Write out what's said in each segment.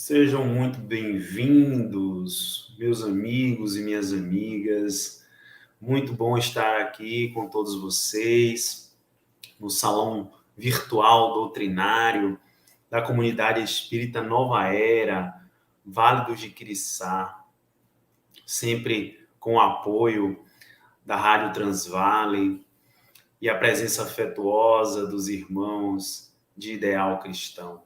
Sejam muito bem-vindos, meus amigos e minhas amigas. Muito bom estar aqui com todos vocês no Salão Virtual Doutrinário da Comunidade Espírita Nova Era, Vale do Jiquiriçá, sempre com o apoio da Rádio Transvale e a presença afetuosa dos irmãos de Ideal Cristão,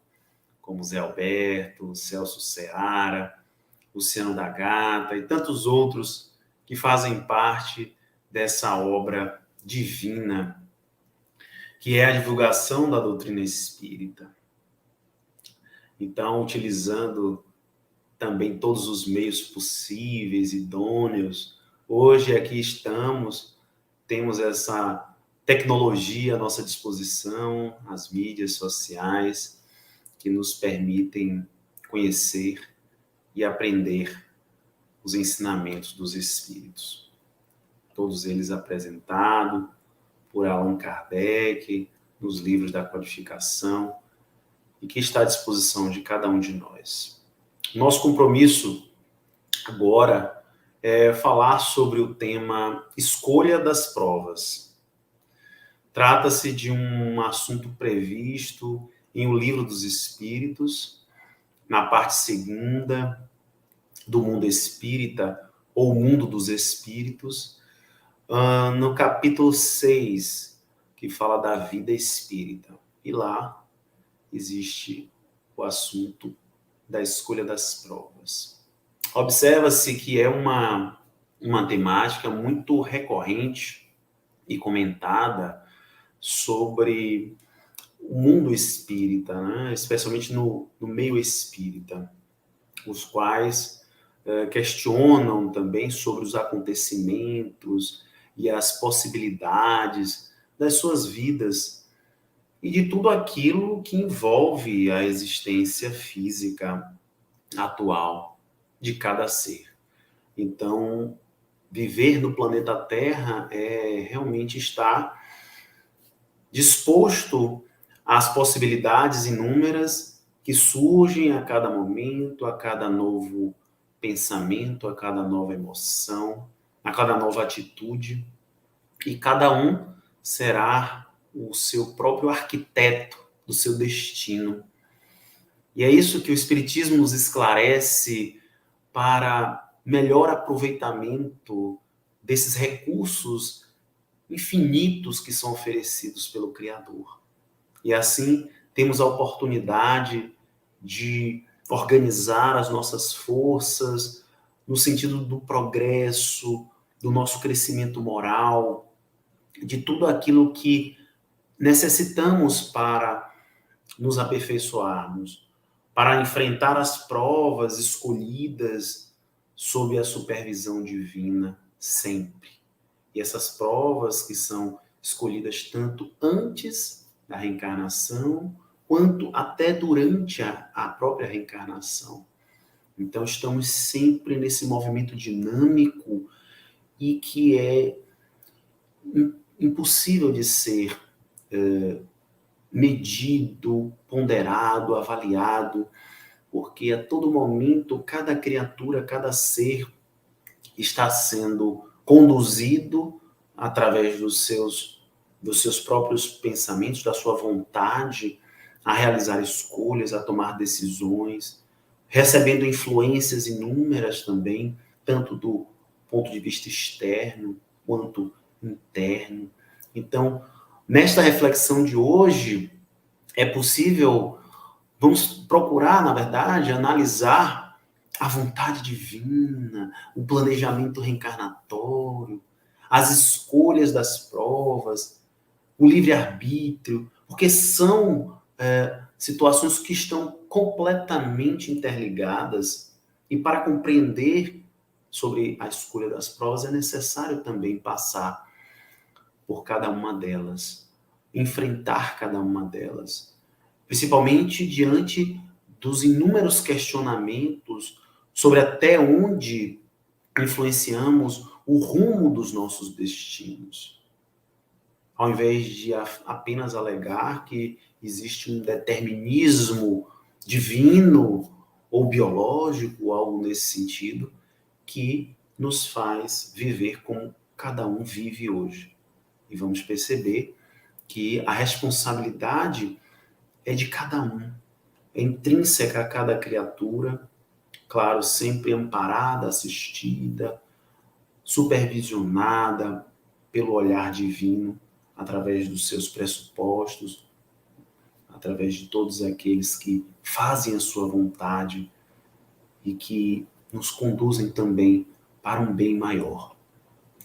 como Zé Alberto, Celso Seara, Luciano da Gata e tantos outros que fazem parte dessa obra divina, que é a divulgação da doutrina espírita. Então, utilizando também todos os meios possíveis, idôneos, hoje aqui temos essa tecnologia à nossa disposição, as mídias sociais, que nos permitem conhecer e aprender os ensinamentos dos Espíritos. Todos eles apresentados por Allan Kardec, nos livros da codificação, e que está à disposição de cada um de nós. Nosso compromisso agora é falar sobre o tema escolha das provas. Trata-se de um assunto previsto em O Livro dos Espíritos, na parte segunda do Mundo Espírita, ou Mundo dos Espíritos, no capítulo 6, que fala da vida espírita. E lá existe o assunto da escolha das provas. Observa-se que é uma temática muito recorrente e comentada sobre o mundo espírita, né? Especialmente no meio espírita, os quais questionam também sobre os acontecimentos e as possibilidades das suas vidas e de tudo aquilo que envolve a existência física atual de cada ser. Então, viver no planeta Terra é realmente estar disposto às possibilidades inúmeras que surgem a cada momento, a cada novo pensamento, a cada nova emoção, a cada nova atitude, e cada um será o seu próprio arquiteto do seu destino. E é isso que o Espiritismo nos esclarece para melhor aproveitamento desses recursos infinitos que são oferecidos pelo Criador. E assim temos a oportunidade de organizar as nossas forças no sentido do progresso, do nosso crescimento moral, de tudo aquilo que necessitamos para nos aperfeiçoarmos, para enfrentar as provas escolhidas sob a supervisão divina sempre. E essas provas que são escolhidas tanto antes da reencarnação, quanto até durante a própria reencarnação. Então, estamos sempre nesse movimento dinâmico e que é impossível de ser medido, ponderado, avaliado, porque a todo momento, cada criatura, cada ser está sendo conduzido através dos seus próprios pensamentos, da sua vontade, a realizar escolhas, a tomar decisões, recebendo influências inúmeras também, tanto do ponto de vista externo quanto interno. Então, nesta reflexão de hoje, é possível, vamos procurar, na verdade, analisar a vontade divina, o planejamento reencarnatório, as escolhas das provas, o livre-arbítrio, porque são situações que estão completamente interligadas, e para compreender sobre a escolha das provas é necessário também passar por cada uma delas, enfrentar cada uma delas, principalmente diante dos inúmeros questionamentos sobre até onde influenciamos o rumo dos nossos destinos. Ao invés de apenas alegar que existe um determinismo divino ou biológico, algo nesse sentido, que nos faz viver como cada um vive hoje. E vamos perceber que a responsabilidade é de cada um, é intrínseca a cada criatura, claro, sempre amparada, assistida, supervisionada pelo olhar divino, através dos seus pressupostos, através de todos aqueles que fazem a sua vontade e que nos conduzem também para um bem maior.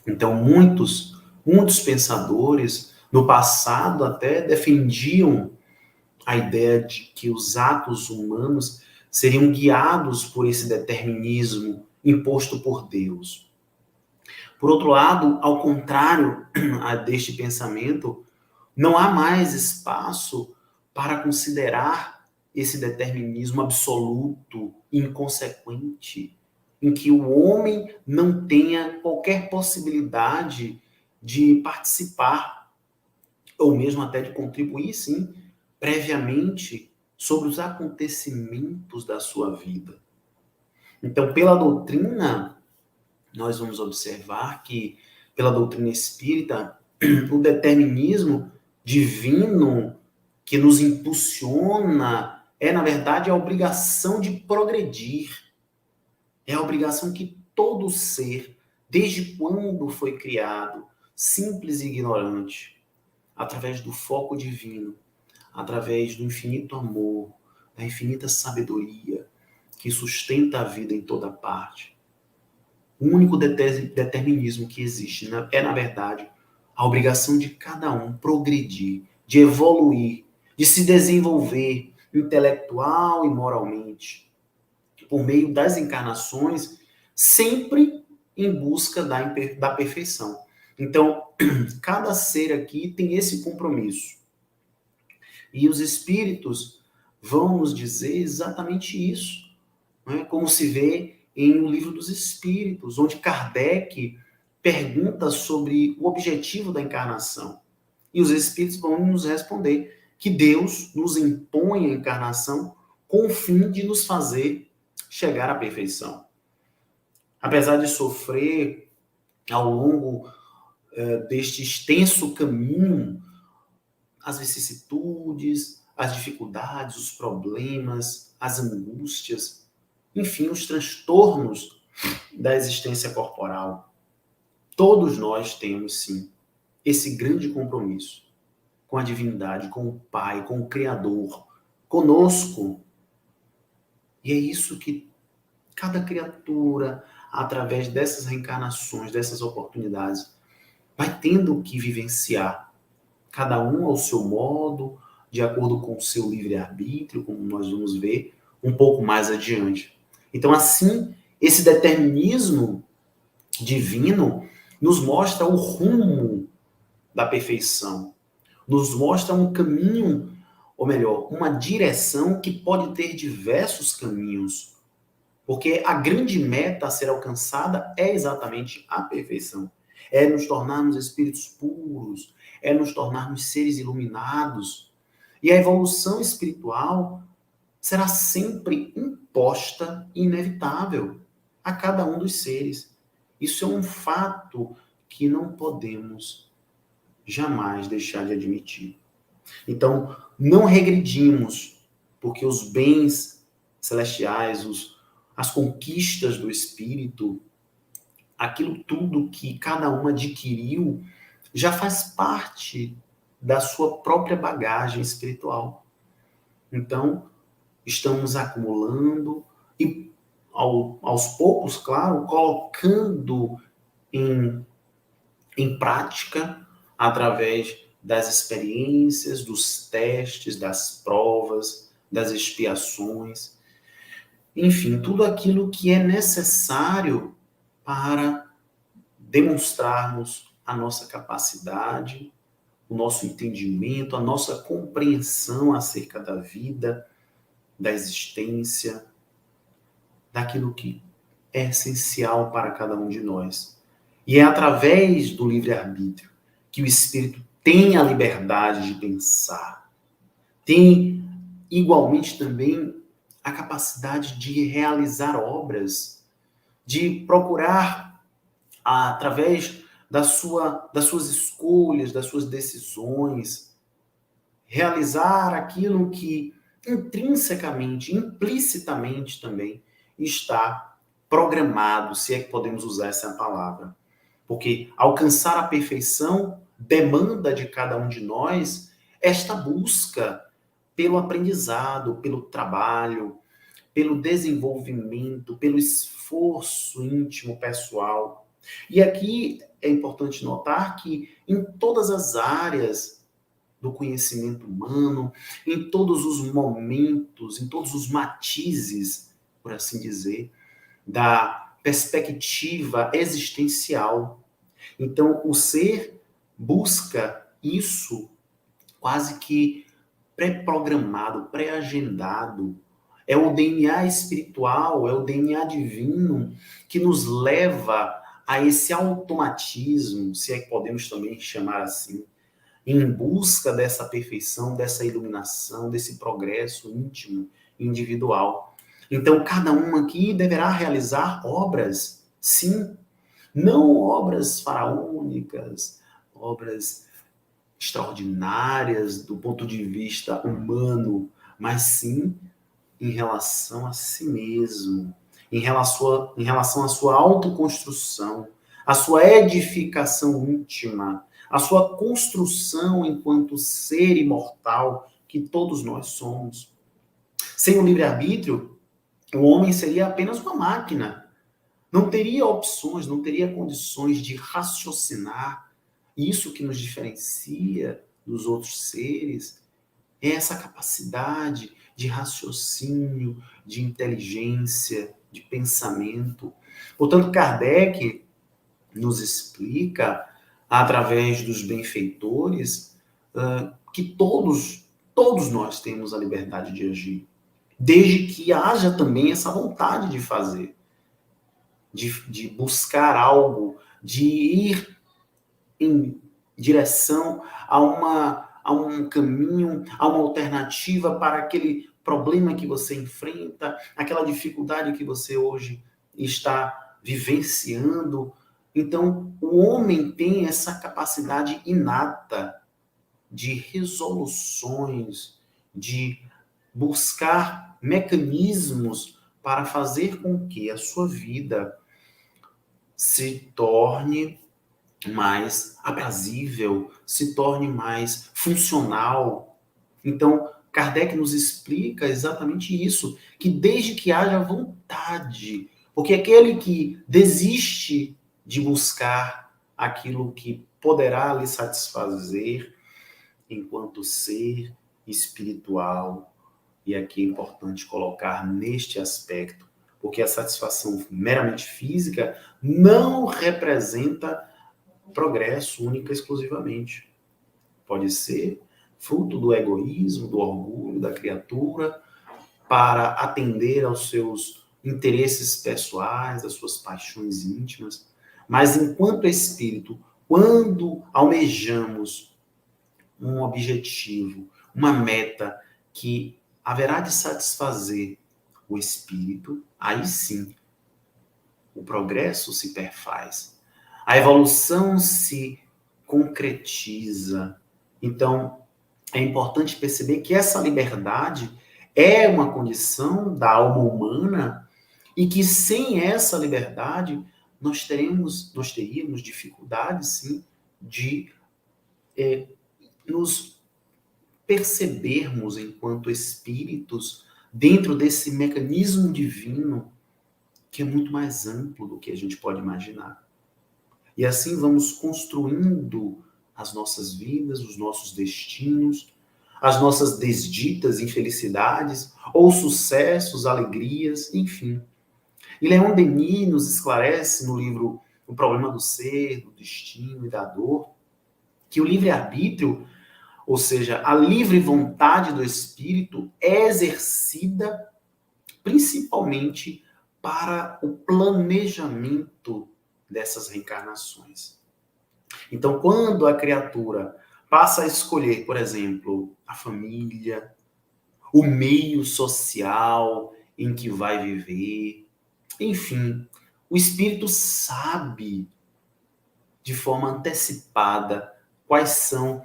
Então, muitos pensadores no passado até defendiam a ideia de que os atos humanos seriam guiados por esse determinismo imposto por Deus. Por outro lado, ao contrário deste pensamento, não há mais espaço para considerar esse determinismo absoluto, inconsequente, em que o homem não tenha qualquer possibilidade de participar, ou mesmo até de contribuir, sim, previamente sobre os acontecimentos da sua vida. Então, pela doutrina, nós vamos observar que, pela doutrina espírita, o determinismo divino que nos impulsiona é, na verdade, a obrigação de progredir. É a obrigação que todo ser, desde quando foi criado, simples e ignorante, através do foco divino, através do infinito amor, da infinita sabedoria, que sustenta a vida em toda parte. O único determinismo que existe é, na verdade, a obrigação de cada um progredir, de evoluir, de se desenvolver intelectual e moralmente, por meio das encarnações, sempre em busca da perfeição. Então, cada ser aqui tem esse compromisso. E os espíritos vão nos dizer exatamente isso, né? Como se vê em O Livro dos Espíritos, onde Kardec pergunta sobre o objetivo da encarnação. E os espíritos vão nos responder que Deus nos impõe a encarnação com o fim de nos fazer chegar à perfeição. Apesar de sofrer ao longo deste extenso caminho as vicissitudes, as dificuldades, os problemas, as angústias, enfim, os transtornos da existência corporal. Todos nós temos, sim, esse grande compromisso com a divindade, com o Pai, com o Criador, conosco. E é isso que cada criatura, através dessas reencarnações, dessas oportunidades, vai tendo que vivenciar, cada um ao seu modo, de acordo com o seu livre-arbítrio, como nós vamos ver um pouco mais adiante. Então, assim, esse determinismo divino nos mostra o rumo da perfeição, nos mostra um caminho, ou melhor, uma direção que pode ter diversos caminhos, porque a grande meta a ser alcançada é exatamente a perfeição. É nos tornarmos espíritos puros, é nos tornarmos seres iluminados. E a evolução espiritual será sempre imposta e inevitável a cada um dos seres. Isso é um fato que não podemos jamais deixar de admitir. Então, não regredimos, porque os bens celestiais, as conquistas do espírito, aquilo tudo que cada um adquiriu, já faz parte da sua própria bagagem espiritual. Então, estamos acumulando e, aos poucos, claro, colocando em prática, através das experiências, dos testes, das provas, das expiações, enfim, tudo aquilo que é necessário para demonstrarmos a nossa capacidade, o nosso entendimento, a nossa compreensão acerca da vida, da existência, daquilo que é essencial para cada um de nós. E é através do livre-arbítrio que o espírito tem a liberdade de pensar, tem igualmente também a capacidade de realizar obras, de procurar, através das suas escolhas, das suas decisões, realizar aquilo que intrinsecamente, implicitamente também está programado, se é que podemos usar essa palavra. Porque alcançar a perfeição demanda de cada um de nós esta busca pelo aprendizado, pelo trabalho, pelo desenvolvimento, pelo esforço íntimo pessoal. E aqui é importante notar que em todas as áreas do conhecimento humano, em todos os momentos, em todos os matizes, por assim dizer, da perspectiva existencial. Então, o ser busca isso quase que pré-programado, pré-agendado. É o DNA espiritual, é o DNA divino que nos leva a esse automatismo, se é que podemos também chamar assim, em busca dessa perfeição, dessa iluminação, desse progresso íntimo, individual. Então, cada um aqui deverá realizar obras, sim, não obras faraônicas, obras extraordinárias do ponto de vista humano, mas sim em relação a si mesmo, em relação à sua autoconstrução, à sua edificação íntima, à sua construção enquanto ser imortal que todos nós somos. Sem o livre-arbítrio, o homem seria apenas uma máquina. Não teria opções, não teria condições de raciocinar. Isso que nos diferencia dos outros seres é essa capacidade de raciocínio, de inteligência, de pensamento. Portanto, Kardec nos explica, através dos benfeitores, que todos nós temos a liberdade de agir, desde que haja também essa vontade de fazer, de buscar algo, de ir em direção a um caminho, a uma alternativa para aquele problema que você enfrenta, aquela dificuldade que você hoje está vivenciando. Então, o homem tem essa capacidade inata de resoluções, de buscar mecanismos para fazer com que a sua vida se torne mais aprazível, se torne mais funcional. Então, Kardec nos explica exatamente isso, que desde que haja vontade, porque aquele que desiste de buscar aquilo que poderá lhe satisfazer enquanto ser espiritual, e aqui é importante colocar neste aspecto, porque a satisfação meramente física não representa progresso única e exclusivamente. Pode ser fruto do egoísmo, do orgulho da criatura, para atender aos seus interesses pessoais, às suas paixões íntimas. Mas enquanto espírito, quando almejamos um objetivo, uma meta que haverá de satisfazer o espírito, aí sim o progresso se perfaz. A evolução se concretiza. Então, é importante perceber que essa liberdade é uma condição da alma humana e que sem essa liberdade nós teríamos dificuldade, sim, de nos percebermos enquanto espíritos dentro desse mecanismo divino que é muito mais amplo do que a gente pode imaginar. E assim vamos construindo as nossas vidas, os nossos destinos, as nossas desditas infelicidades, ou sucessos, alegrias, enfim. E Leon Denis nos esclarece no livro O Problema do Ser, do Destino e da Dor, que o livre-arbítrio, ou seja, a livre vontade do espírito, é exercida principalmente para o planejamento dessas reencarnações. Então, quando a criatura passa a escolher, por exemplo, a família, o meio social em que vai viver. Enfim, o Espírito sabe de forma antecipada quais são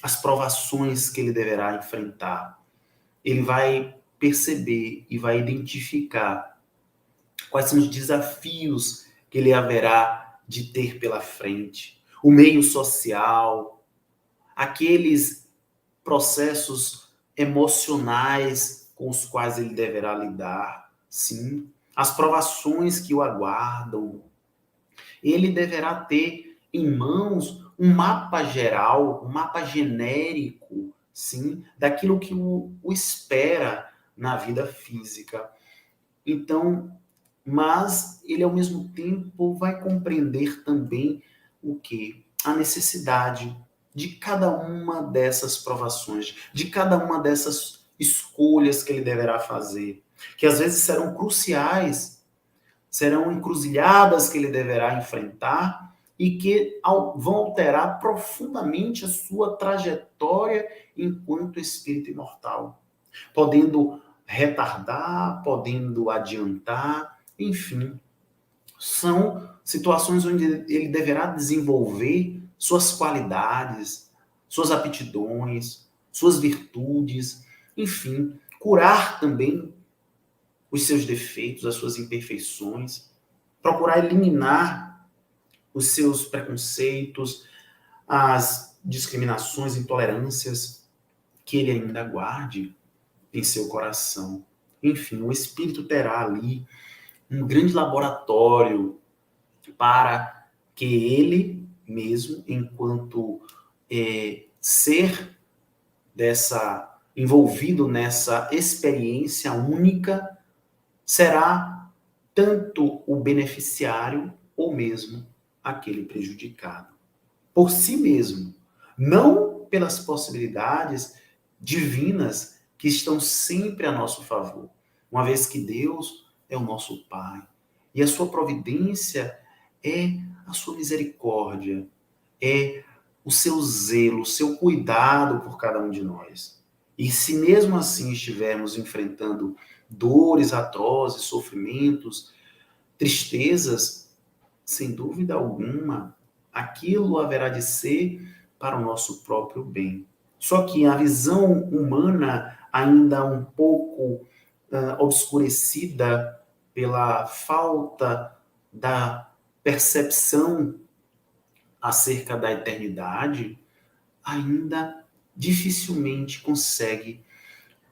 as provações que ele deverá enfrentar. Ele vai perceber e vai identificar quais são os desafios que ele haverá de ter pela frente. O meio social, aqueles processos emocionais com os quais ele deverá lidar, sim, as provações que o aguardam. Ele deverá ter em mãos um mapa geral, um mapa genérico, sim, daquilo que o espera na vida física. Então, mas ele ao mesmo tempo vai compreender também o que? A necessidade de cada uma dessas provações, de cada uma dessas escolhas que ele deverá fazer, que às vezes serão cruciais, serão encruzilhadas que ele deverá enfrentar e que vão alterar profundamente a sua trajetória enquanto espírito imortal, podendo retardar, podendo adiantar, enfim, são situações onde ele deverá desenvolver suas qualidades, suas aptidões, suas virtudes, enfim, curar também os seus defeitos, as suas imperfeições, procurar eliminar os seus preconceitos, as discriminações, intolerâncias que ele ainda guarde em seu coração. Enfim, o Espírito terá ali um grande laboratório para que ele mesmo, enquanto ser envolvido nessa experiência única, será tanto o beneficiário ou mesmo aquele prejudicado. Por si mesmo, não pelas possibilidades divinas que estão sempre a nosso favor, uma vez que Deus é o nosso Pai e a sua providência é a sua misericórdia, é o seu zelo, o seu cuidado por cada um de nós. E se mesmo assim estivermos enfrentando dores atrozes, sofrimentos, tristezas, sem dúvida alguma, aquilo haverá de ser para o nosso próprio bem. Só que a visão humana, ainda um pouco obscurecida pela falta da percepção acerca da eternidade, ainda dificilmente consegue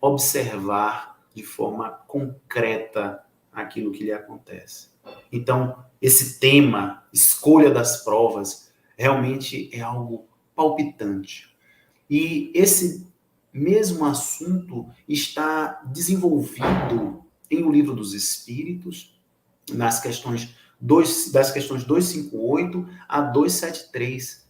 observar de forma concreta aquilo que lhe acontece. Então, esse tema, escolha das provas, realmente é algo palpitante. E esse mesmo assunto está desenvolvido em O Livro dos Espíritos, das questões 258 a 273.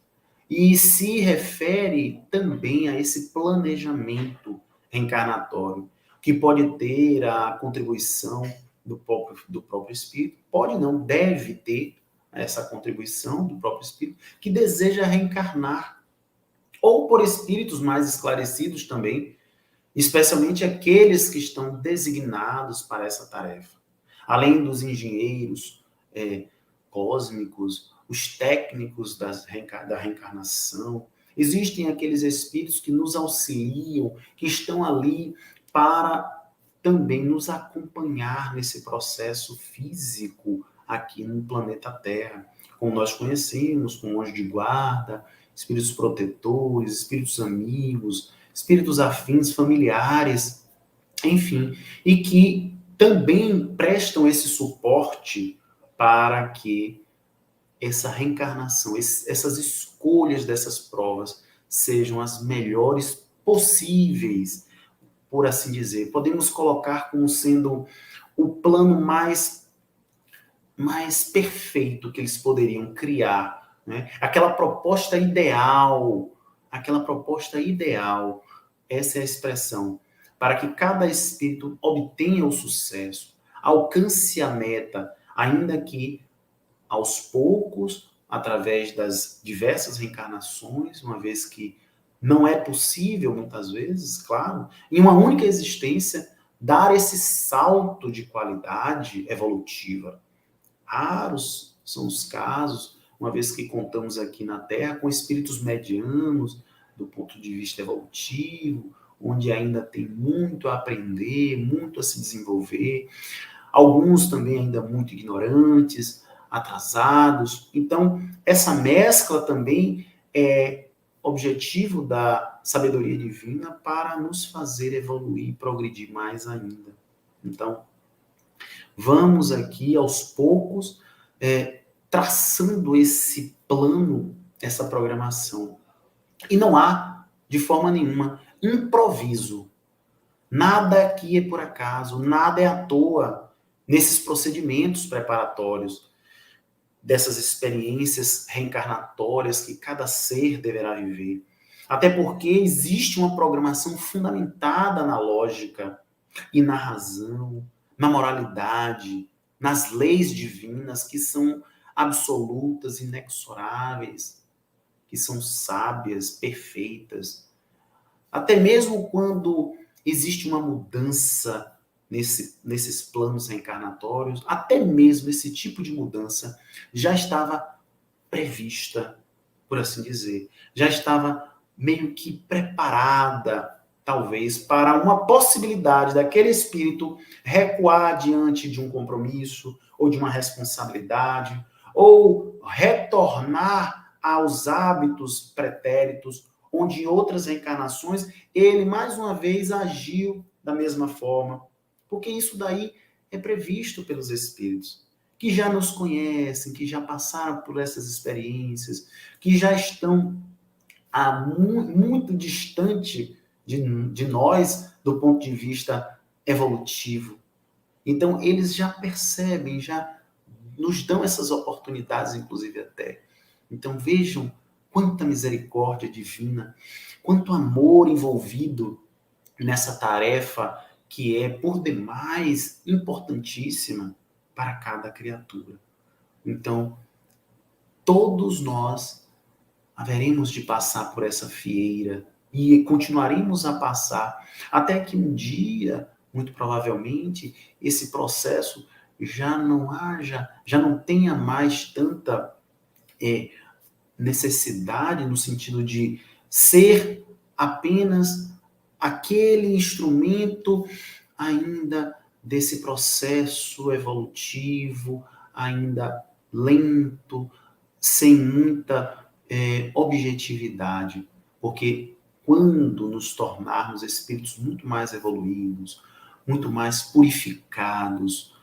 E se refere também a esse planejamento reencarnatório, que pode ter a contribuição do próprio espírito, pode não, deve ter essa contribuição do próprio espírito, que deseja reencarnar, ou por espíritos mais esclarecidos também, especialmente aqueles que estão designados para essa tarefa. Além dos engenheiros cósmicos, os técnicos da reencarnação, existem aqueles espíritos que nos auxiliam, que estão ali para também nos acompanhar nesse processo físico aqui no planeta Terra, como nós conhecemos, com anjo de guarda, espíritos protetores, espíritos amigos, espíritos afins, familiares, enfim, e que também prestam esse suporte para que essa reencarnação, essas escolhas dessas provas sejam as melhores possíveis, por assim dizer. Podemos colocar como sendo o plano mais perfeito que eles poderiam criar, né? Aquela proposta ideal, essa é a expressão, para que cada espírito obtenha o sucesso, alcance a meta, ainda que aos poucos, através das diversas reencarnações, uma vez que Não é possível, muitas vezes, claro, em uma única existência, dar esse salto de qualidade evolutiva. Raros são os casos, uma vez que contamos aqui na Terra com espíritos medianos, do ponto de vista evolutivo, onde ainda tem muito a aprender, muito a se desenvolver. Alguns também ainda muito ignorantes, atrasados. Então, essa mescla também é objetivo da sabedoria divina para nos fazer evoluir e progredir mais ainda. Então, vamos aqui, aos poucos, traçando esse plano, essa programação. E não há, de forma nenhuma, improviso. Nada aqui é por acaso, nada é à toa nesses procedimentos preparatórios, dessas experiências reencarnatórias que cada ser deverá viver. Até porque existe uma programação fundamentada na lógica e na razão, na moralidade, nas leis divinas que são absolutas, inexoráveis, que são sábias, perfeitas. Até mesmo quando existe uma mudança nesses planos reencarnatórios, até mesmo esse tipo de mudança já estava prevista, por assim dizer. Já estava meio que preparada, talvez, para uma possibilidade daquele espírito recuar diante de um compromisso ou de uma responsabilidade, ou retornar aos hábitos pretéritos, onde em outras reencarnações ele mais uma vez agiu da mesma forma. Porque isso daí é previsto pelos espíritos, que já nos conhecem, que já passaram por essas experiências, que já estão muito distante de nós do ponto de vista evolutivo. Então, eles já percebem, já nos dão essas oportunidades, inclusive até. Então, vejam quanta misericórdia divina, quanto amor envolvido nessa tarefa que é, por demais, importantíssima para cada criatura. Então, todos nós haveremos de passar por essa fieira e continuaremos a passar até que um dia, muito provavelmente, esse processo já não tenha mais tanta necessidade no sentido de ser apenas aquele instrumento ainda desse processo evolutivo, ainda lento, sem muita objetividade, porque quando nos tornarmos espíritos muito mais evoluídos, muito mais purificados,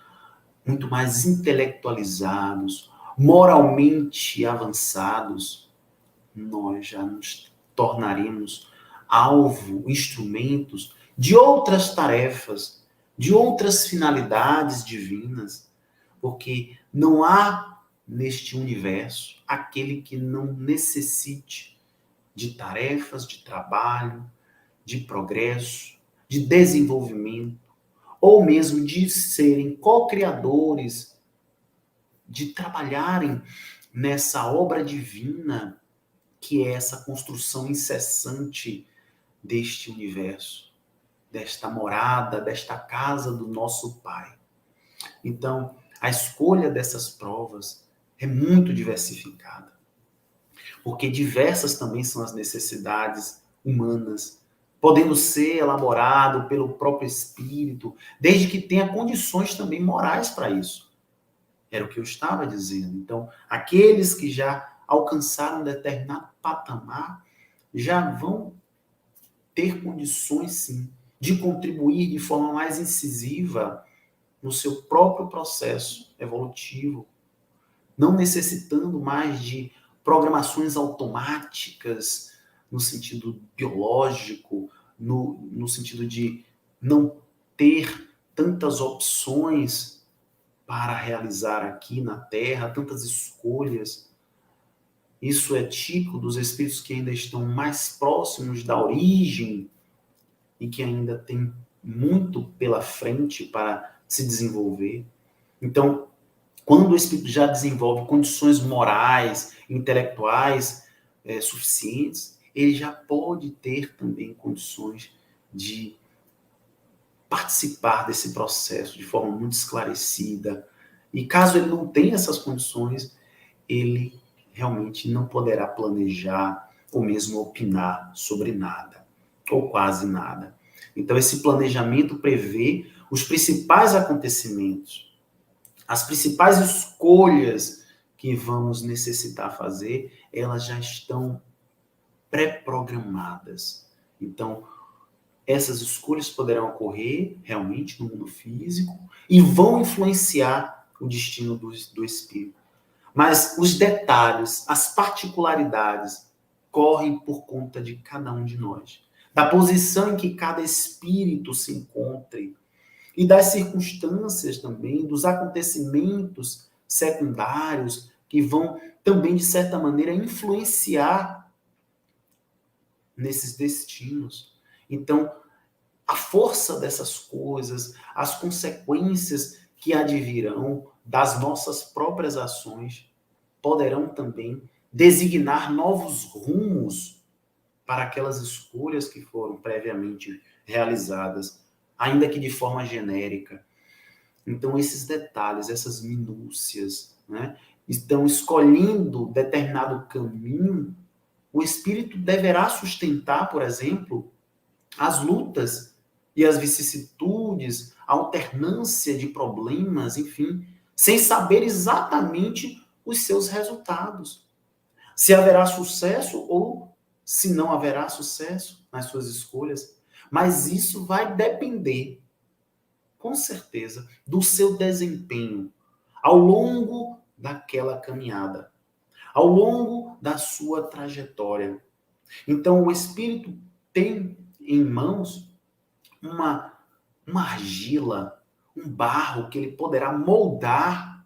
muito mais intelectualizados, moralmente avançados, nós já nos tornaremos alvo, instrumentos de outras tarefas, de outras finalidades divinas, porque não há neste universo aquele que não necessite de tarefas, de trabalho, de progresso, de desenvolvimento, ou mesmo de serem co-criadores, de trabalharem nessa obra divina que é essa construção incessante deste universo, desta morada, desta casa do nosso Pai. Então, a escolha dessas provas é muito diversificada, porque diversas também são as necessidades humanas, podendo ser elaborado pelo próprio espírito, desde que tenha condições também morais para isso. Era o que eu estava dizendo. Então, aqueles que já alcançaram um determinado patamar já vão ter condições, sim, de contribuir de forma mais incisiva no seu próprio processo evolutivo, não necessitando mais de programações automáticas no sentido biológico, no sentido de não ter tantas opções para realizar aqui na Terra, tantas escolhas. Isso é típico dos espíritos que ainda estão mais próximos da origem e que ainda tem muito pela frente para se desenvolver. Então, quando o espírito já desenvolve condições morais, intelectuais suficientes, ele já pode ter também condições de participar desse processo de forma muito esclarecida. E caso ele não tenha essas condições, ele realmente não poderá planejar ou mesmo opinar sobre nada, ou quase nada. Então, esse planejamento prevê os principais acontecimentos, as principais escolhas que vamos necessitar fazer, elas já estão pré-programadas. Então, essas escolhas poderão ocorrer realmente no mundo físico e vão influenciar o destino do espírito. Mas os detalhes, as particularidades, correm por conta de cada um de nós. Da posição em que cada espírito se encontre e das circunstâncias também, dos acontecimentos secundários que vão também, de certa maneira, influenciar nesses destinos. Então, a força dessas coisas, as consequências que advirão das nossas próprias ações, poderão também designar novos rumos para aquelas escolhas que foram previamente realizadas, ainda que de forma genérica. Então, esses detalhes, essas minúcias, né, estão escolhendo determinado caminho, o espírito deverá sustentar, por exemplo, as lutas e as vicissitudes, a alternância de problemas, enfim, sem saber exatamente os seus resultados. Se haverá sucesso ou se não haverá sucesso nas suas escolhas. Mas isso vai depender, com certeza, do seu desempenho ao longo daquela caminhada, ao longo da sua trajetória. Então, o Espírito tem em mãos uma argila, um barro que ele poderá moldar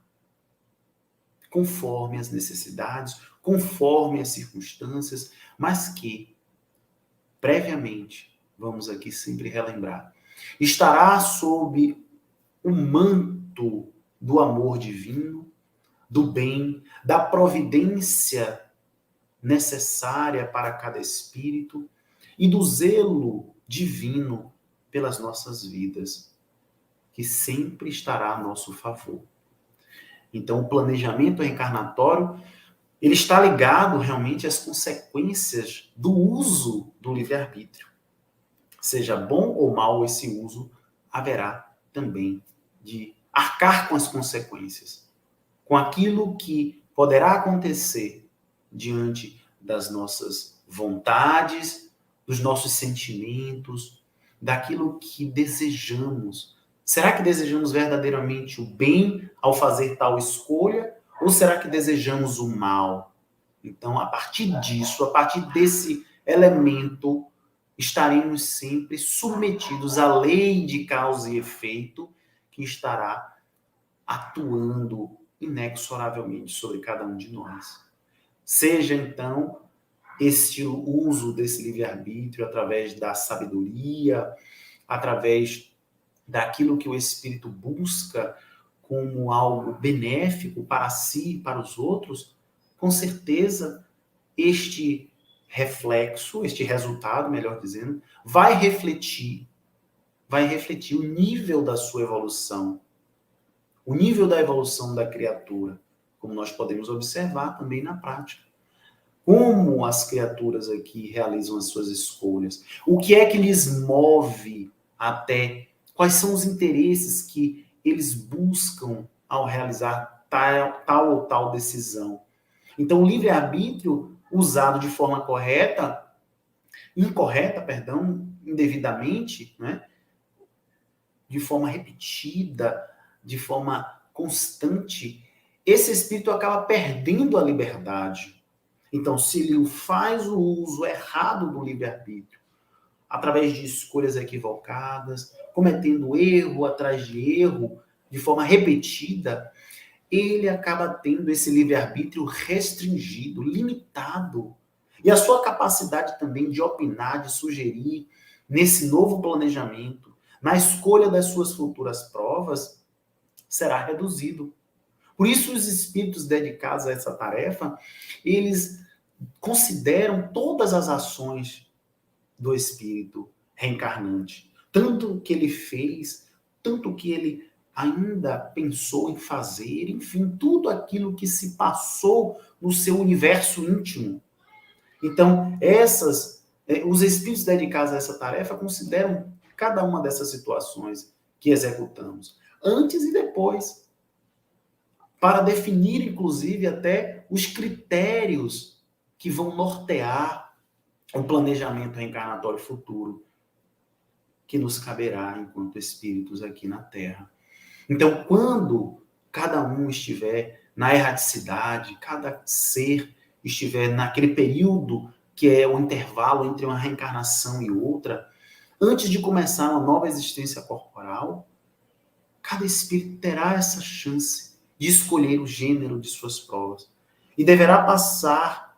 conforme as necessidades, conforme as circunstâncias, mas que, previamente, vamos aqui sempre relembrar, estará sob o manto do amor divino, do bem, da providência necessária para cada espírito e do zelo divino pelas nossas vidas, que sempre estará a nosso favor. Então, o planejamento reencarnatório, ele está ligado realmente às consequências do uso do livre-arbítrio. Seja bom ou mal esse uso, haverá também de arcar com as consequências, com aquilo que poderá acontecer diante das nossas vontades, dos nossos sentimentos, daquilo que desejamos. Será que desejamos verdadeiramente o bem ao fazer tal escolha? Ou será que desejamos o mal? Então, a partir disso, a partir desse elemento, estaremos sempre submetidos à lei de causa e efeito que estará atuando inexoravelmente sobre cada um de nós. Seja, então, este uso desse livre-arbítrio através da sabedoria, através daquilo que o espírito busca como algo benéfico para si e para os outros, com certeza este reflexo, este resultado, melhor dizendo, vai refletir o nível da sua evolução, o nível da evolução da criatura, como nós podemos observar também na prática. Como as criaturas aqui realizam as suas escolhas, o que é que lhes move até, quais são os interesses que eles buscam ao realizar tal ou tal decisão. Então, o livre-arbítrio usado de forma indevidamente, né? De forma repetida, de forma constante, esse espírito acaba perdendo a liberdade. Então, se ele faz o uso errado do livre-arbítrio, através de escolhas equivocadas, cometendo erro atrás de erro, de forma repetida, ele acaba tendo esse livre-arbítrio restringido, limitado. E a sua capacidade também de opinar, de sugerir, nesse novo planejamento, na escolha das suas futuras provas, será reduzido. Por isso, os espíritos dedicados a essa tarefa, eles consideram todas as ações do espírito reencarnante. Tanto que ele fez, tanto que ele ainda pensou em fazer, enfim, tudo aquilo que se passou no seu universo íntimo. Então, os espíritos dedicados a essa tarefa consideram cada uma dessas situações que executamos, antes e depois, para definir, inclusive, até os critérios que vão nortear o planejamento reencarnatório futuro que nos caberá enquanto espíritos aqui na Terra. Então, quando cada um estiver na erraticidade, cada ser estiver naquele período que é o intervalo entre uma reencarnação e outra, antes de começar uma nova existência corporal, cada espírito terá essa chance de escolher o gênero de suas provas. E deverá passar,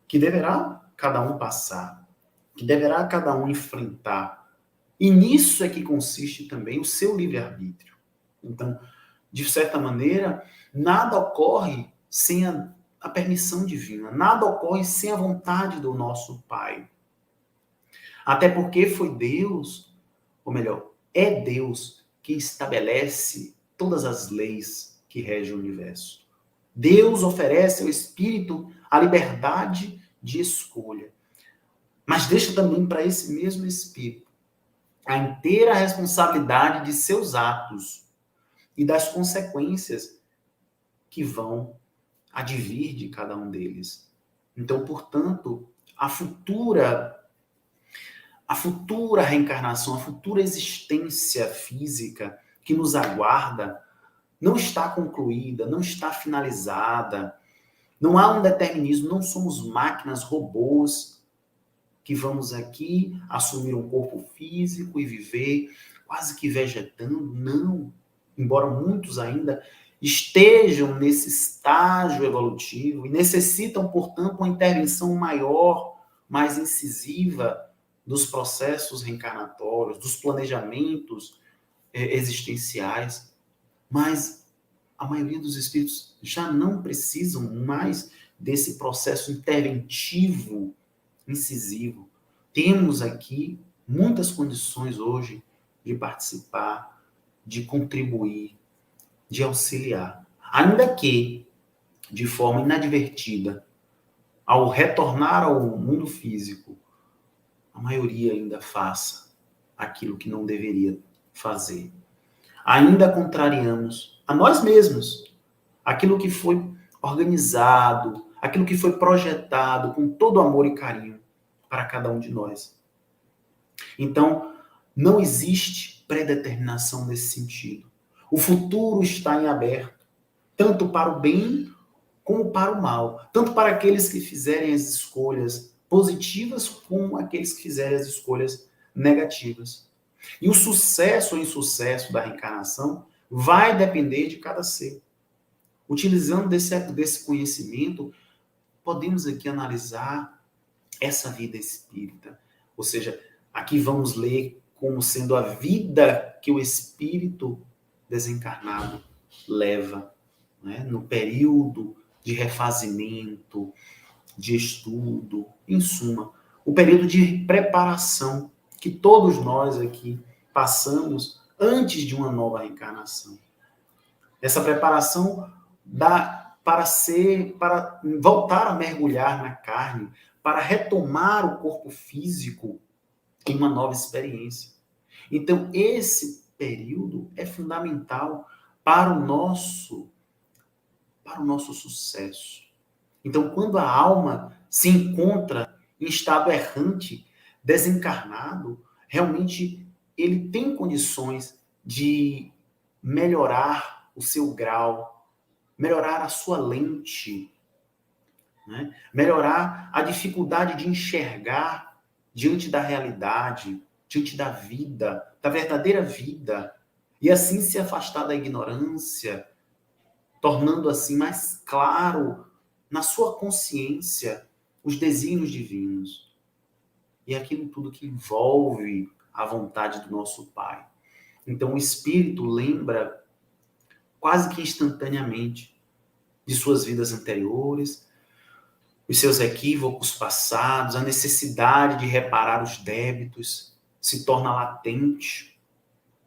que deverá cada um passar, que deverá cada um enfrentar. E nisso é que consiste também o seu livre-arbítrio. Então, de certa maneira, nada ocorre sem a permissão divina, nada ocorre sem a vontade do nosso Pai. Até porque foi Deus, ou melhor, é Deus que estabelece todas as leis que regem o universo. Deus oferece ao espírito a liberdade de escolha, mas deixa também para esse mesmo espírito a inteira responsabilidade de seus atos e das consequências que vão advir de cada um deles. Então, portanto, a futura reencarnação, a futura existência física que nos aguarda não está concluída, não está finalizada. Não há um determinismo, não somos máquinas, robôs que vamos aqui assumir um corpo físico e viver quase que vegetando. Não. Embora muitos ainda estejam nesse estágio evolutivo e necessitam, portanto, uma intervenção maior, mais incisiva dos processos reencarnatórios, dos planejamentos existenciais, mas a maioria dos espíritos já não precisam mais desse processo interventivo, incisivo. Temos aqui muitas condições hoje de participar, de contribuir, de auxiliar. Ainda que, de forma inadvertida, ao retornar ao mundo físico, a maioria ainda faça aquilo que não deveria fazer. Ainda contrariamos a nós mesmos, aquilo que foi organizado, aquilo que foi projetado com todo amor e carinho para cada um de nós. Então, não existe predeterminação nesse sentido. O futuro está em aberto, tanto para o bem como para o mal, tanto para aqueles que fizerem as escolhas positivas como aqueles que fizerem as escolhas negativas. E o sucesso ou insucesso da reencarnação vai depender de cada ser. Utilizando desse conhecimento, podemos aqui analisar essa vida espírita. Ou seja, aqui vamos ler como sendo a vida que o espírito desencarnado leva, né, no período de refazimento, de estudo, em suma, o período de preparação que todos nós aqui passamos antes de uma nova reencarnação. Essa preparação dá para voltar a mergulhar na carne, para retomar o corpo físico em uma nova experiência. Então, esse período é fundamental para o nosso sucesso. Então, quando a alma se encontra em estado errante, desencarnado, realmente ele tem condições de melhorar o seu grau, melhorar a sua lente, né? Melhorar a dificuldade de enxergar diante da realidade, diante da vida, da verdadeira vida, e assim se afastar da ignorância, tornando assim mais claro na sua consciência os desígnios divinos e aquilo tudo que envolve a vontade do nosso Pai. Então o espírito lembra quase que instantaneamente de suas vidas anteriores. os seus equívocos passados, a necessidade de reparar os débitos se torna latente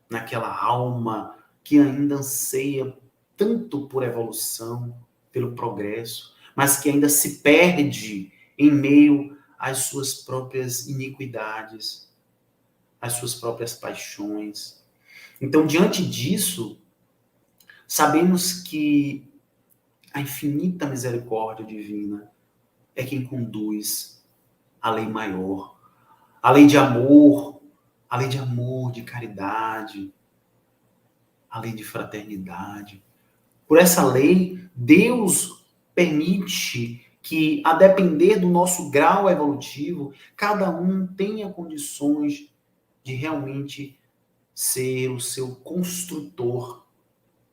naquela alma que ainda anseia tanto por evolução, pelo progresso, mas que ainda se perde em meio às suas próprias iniquidades, às suas próprias paixões. Então, diante disso, sabemos que a infinita misericórdia divina é quem conduz a lei maior, a lei de amor, de caridade, a lei de fraternidade. Por essa lei, Deus permite que, a depender do nosso grau evolutivo, cada um tenha condições de realmente ser o seu construtor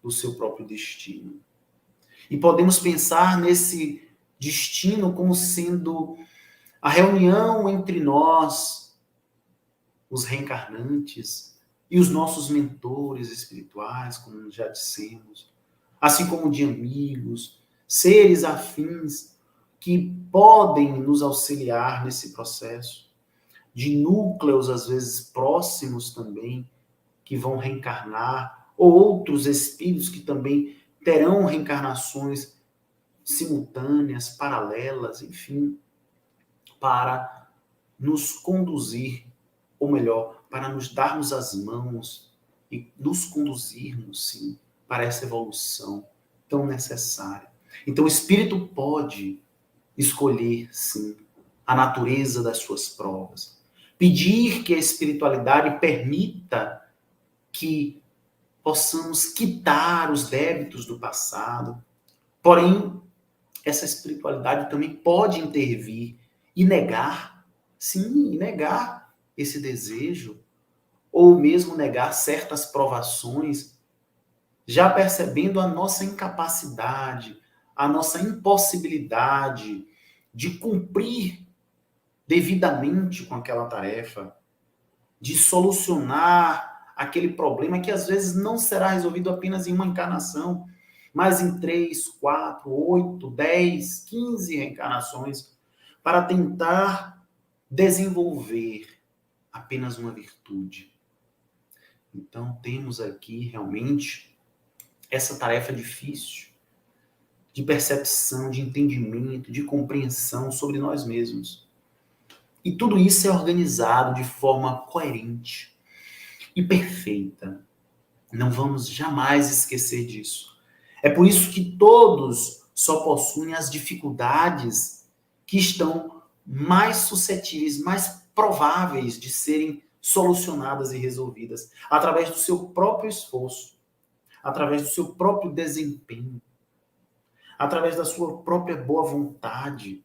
do seu próprio destino. E podemos pensar nesse destino como sendo a reunião entre nós, os reencarnantes, e os nossos mentores espirituais, como já dissemos, assim como de amigos, seres afins que podem nos auxiliar nesse processo, de núcleos, às vezes, próximos também, que vão reencarnar, ou outros espíritos que também terão reencarnações simultâneas, paralelas, enfim, para nos conduzir, ou melhor, para nos darmos as mãos e nos conduzirmos, sim, para essa evolução tão necessária. Então, o espírito pode escolher, sim, a natureza das suas provas. Pedir que a espiritualidade permita que possamos quitar os débitos do passado. Porém, essa espiritualidade também pode intervir e negar, sim, negar esse desejo, ou mesmo negar certas provações, já percebendo a nossa incapacidade, a nossa impossibilidade de cumprir devidamente com aquela tarefa, de solucionar aquele problema que às vezes não será resolvido apenas em uma encarnação, mas em 3, 4, 8, 10, 15 reencarnações, para tentar desenvolver apenas uma virtude. Então, temos aqui realmente essa tarefa difícil de percepção, de entendimento, de compreensão sobre nós mesmos. E tudo isso é organizado de forma coerente e perfeita. Não vamos jamais esquecer disso. É por isso que todos só possuem as dificuldades que estão mais suscetíveis, mais prováveis de serem solucionadas e resolvidas através do seu próprio esforço, através do seu próprio desempenho, através da sua própria boa vontade.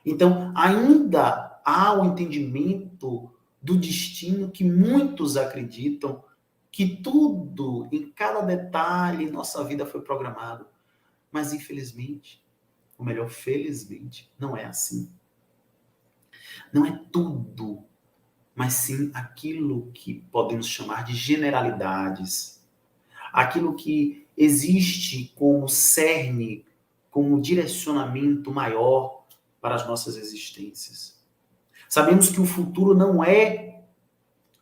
Então, ainda há o entendimento do destino que muitos acreditam que tudo, em cada detalhe, em nossa vida foi programado. Mas, infelizmente, ou melhor, felizmente, não é assim. Não é tudo, mas sim aquilo que podemos chamar de generalidades. Aquilo que existe como cerne, como direcionamento maior para as nossas existências. Sabemos que o futuro não é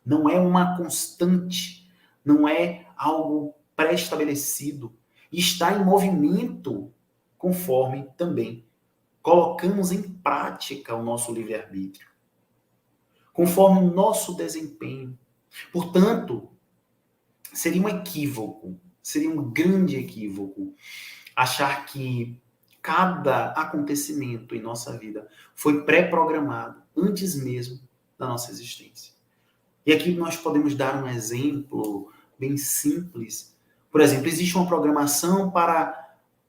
uma constante, não é algo pré-estabelecido, está em movimento conforme também colocamos em prática o nosso livre-arbítrio, conforme o nosso desempenho. Portanto, seria um equívoco, seria um grande equívoco achar que cada acontecimento em nossa vida foi pré-programado antes mesmo da nossa existência. E aqui nós podemos dar um exemplo bem simples. Por exemplo, existe uma programação para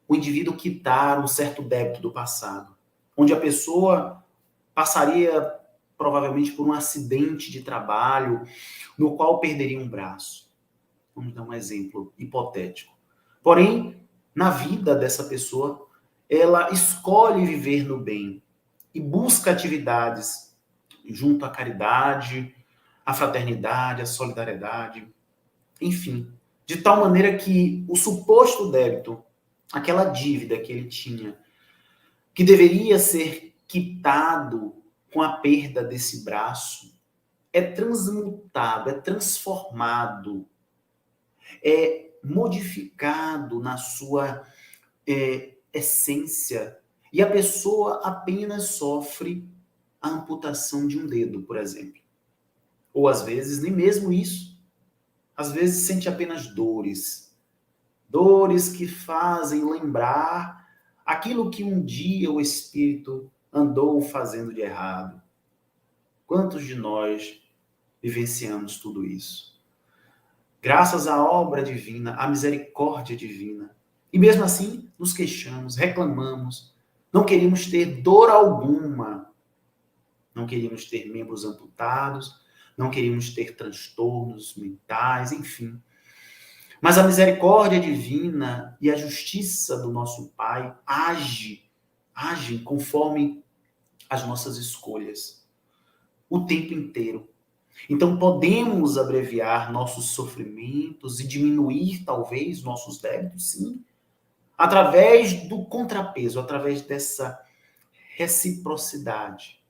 o indivíduo quitar um certo débito do passado, onde a pessoa passaria provavelmente por um acidente de trabalho, no qual perderia um braço. Vamos dar um exemplo hipotético. Porém, na vida dessa pessoa, ela escolhe viver no bem e busca atividades junto à caridade, à fraternidade, à solidariedade, enfim, de tal maneira que o suposto débito, aquela dívida que ele tinha, que deveria ser quitado com a perda desse braço, é transmutado, é transformado, é modificado na sua essência, e a pessoa apenas sofre a amputação de um dedo, por exemplo. Ou às vezes nem mesmo isso. Às vezes sente apenas dores. Dores que fazem lembrar aquilo que um dia o espírito andou fazendo de errado. Quantos de nós vivenciamos tudo isso? Graças à obra divina, à misericórdia divina. E mesmo assim, nos queixamos, reclamamos, não queríamos ter dor alguma, não queríamos ter membros amputados, não queríamos ter transtornos mentais, enfim. Mas a misericórdia divina e a justiça do nosso Pai agem conforme as nossas escolhas, o tempo inteiro. Então, podemos abreviar nossos sofrimentos e diminuir, talvez, nossos débitos, sim, através do contrapeso, através dessa reciprocidade,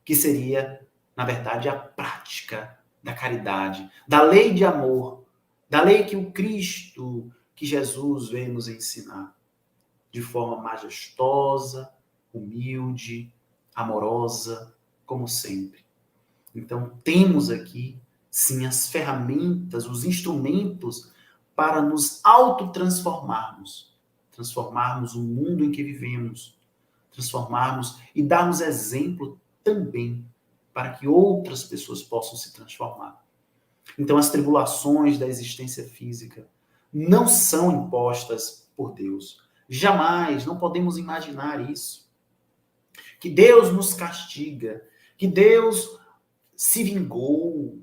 que seria, na verdade, a prática da caridade, da lei de amor, da lei que o Cristo, que Jesus veio nos ensinar, de forma majestosa, humilde, amorosa, como sempre. Então, temos aqui, sim, as ferramentas, os instrumentos para nos autotransformarmos, transformarmos o mundo em que vivemos, transformarmos e darmos exemplo também para que outras pessoas possam se transformar. Então, as tribulações da existência física não são impostas por Deus. Jamais, não podemos imaginar isso. Que Deus nos castiga, que Deus se vingou,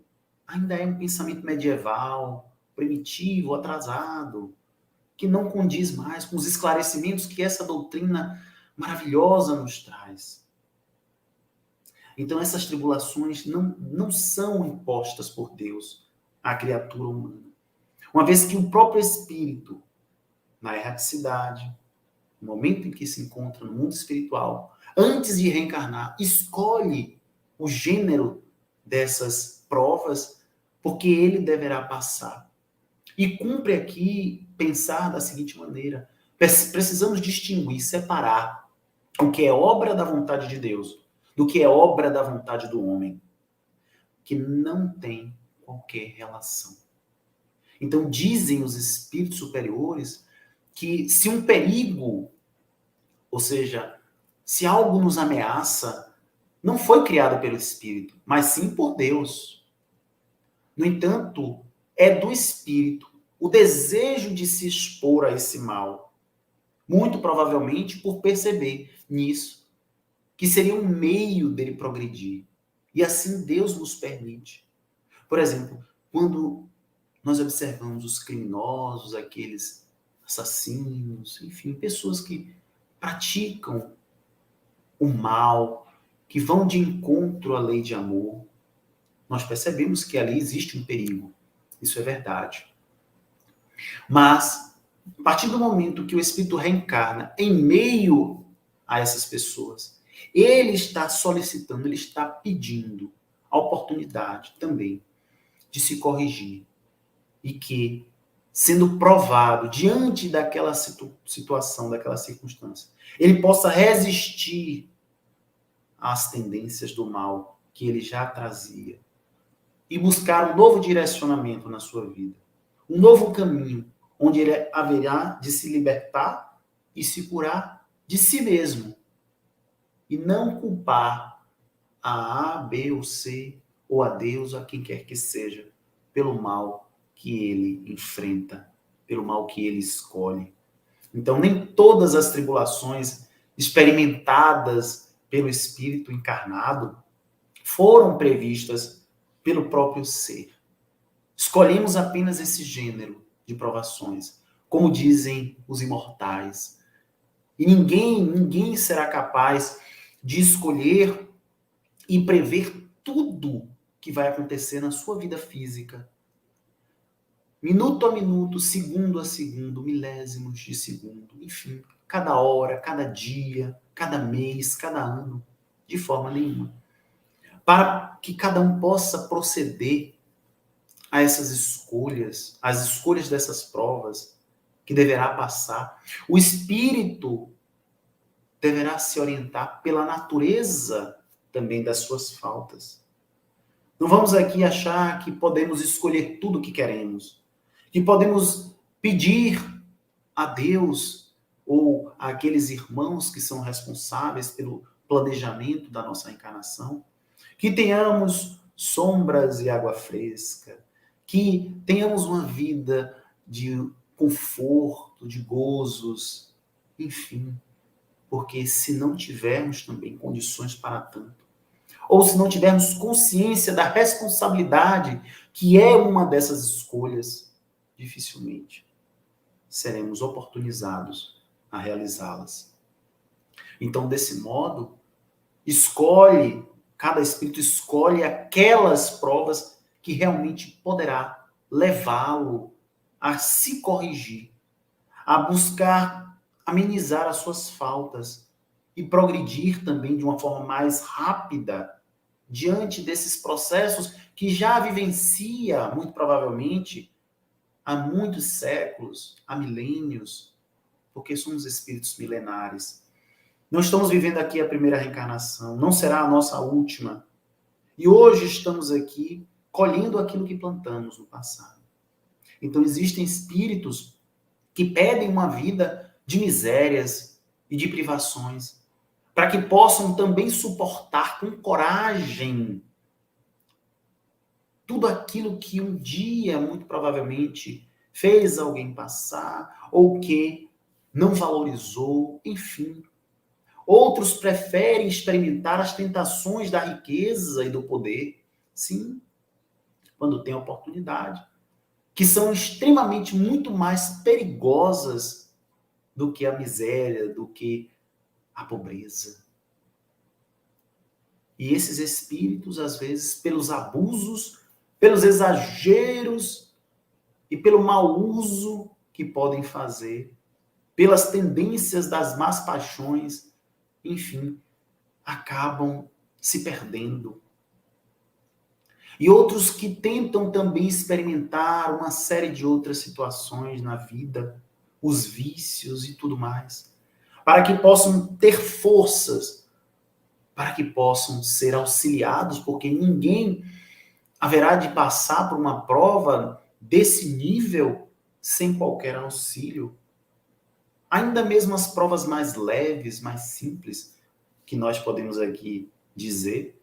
ainda é um pensamento medieval, primitivo, atrasado, que não condiz mais com os esclarecimentos que essa doutrina maravilhosa nos traz. Então, essas tribulações não são impostas por Deus à criatura humana. Uma vez que o próprio Espírito, na erraticidade, no momento em que se encontra no mundo espiritual, antes de reencarnar, escolhe o gênero dessas provas, porque ele deverá passar. E cumpre aqui pensar da seguinte maneira: precisamos distinguir, separar o que é obra da vontade de Deus do que é obra da vontade do homem, que não tem qualquer relação. Então, dizem os espíritos superiores que se um perigo, ou seja, se algo nos ameaça, não foi criado pelo espírito, mas sim por Deus. No entanto, é do espírito o desejo de se expor a esse mal, muito provavelmente por perceber nisso que seria um meio dele progredir. E assim Deus nos permite. Por exemplo, quando nós observamos os criminosos, aqueles assassinos, enfim, pessoas que praticam o mal, que vão de encontro à lei de amor, nós percebemos que ali existe um perigo. Isso é verdade. Mas, a partir do momento que o Espírito reencarna em meio a essas pessoas, ele está solicitando, ele está pedindo a oportunidade também de se corrigir. E que, sendo provado diante daquela situação, daquela circunstância, ele possa resistir às tendências do mal que ele já trazia e buscar um novo direcionamento na sua vida, um novo caminho, onde ele haverá de se libertar e se curar de si mesmo, e não culpar a B ou C, ou a Deus, ou a quem quer que seja, pelo mal que ele enfrenta, pelo mal que ele escolhe. Então, nem todas as tribulações experimentadas pelo Espírito encarnado foram previstas pelo próprio ser. Escolhemos apenas esse gênero de provações, como dizem os imortais. E ninguém será capaz de escolher e prever tudo que vai acontecer na sua vida física. Minuto a minuto, segundo a segundo, milésimos de segundo, enfim, cada hora, cada dia, cada mês, cada ano, de forma nenhuma. Para que cada um possa proceder a essas escolhas, as escolhas dessas provas que deverá passar. O espírito deverá se orientar pela natureza também das suas faltas. Não vamos aqui achar que podemos escolher tudo o que queremos, que podemos pedir a Deus ou àqueles irmãos que são responsáveis pelo planejamento da nossa encarnação, que tenhamos sombras e água fresca, que tenhamos uma vida de conforto, de gozos, enfim, porque se não tivermos também condições para tanto, ou se não tivermos consciência da responsabilidade que é uma dessas escolhas, dificilmente seremos oportunizados a realizá-las. Então, desse modo, cada espírito escolhe aquelas provas que realmente poderá levá-lo a se corrigir, a buscar amenizar as suas faltas e progredir também de uma forma mais rápida diante desses processos que já vivencia, muito provavelmente, há muitos séculos, há milênios, porque somos espíritos milenares. Não estamos vivendo aqui a primeira reencarnação, não será a nossa última. E hoje estamos aqui colhendo aquilo que plantamos no passado. Então existem espíritos que pedem uma vida de misérias e de privações, para que possam também suportar com coragem tudo aquilo que um dia, muito provavelmente, fez alguém passar, ou que não valorizou, enfim. Outros preferem experimentar as tentações da riqueza e do poder, sim, quando tem oportunidade, que são extremamente muito mais perigosas do que a miséria, do que a pobreza. E esses espíritos, às vezes, pelos abusos, pelos exageros e pelo mau uso que podem fazer, pelas tendências das más paixões, enfim, acabam se perdendo. E outros que tentam também experimentar uma série de outras situações na vida, os vícios e tudo mais, para que possam ter forças, para que possam ser auxiliados, porque ninguém haverá de passar por uma prova desse nível sem qualquer auxílio. Ainda mesmo as provas mais leves, mais simples, que nós podemos aqui dizer,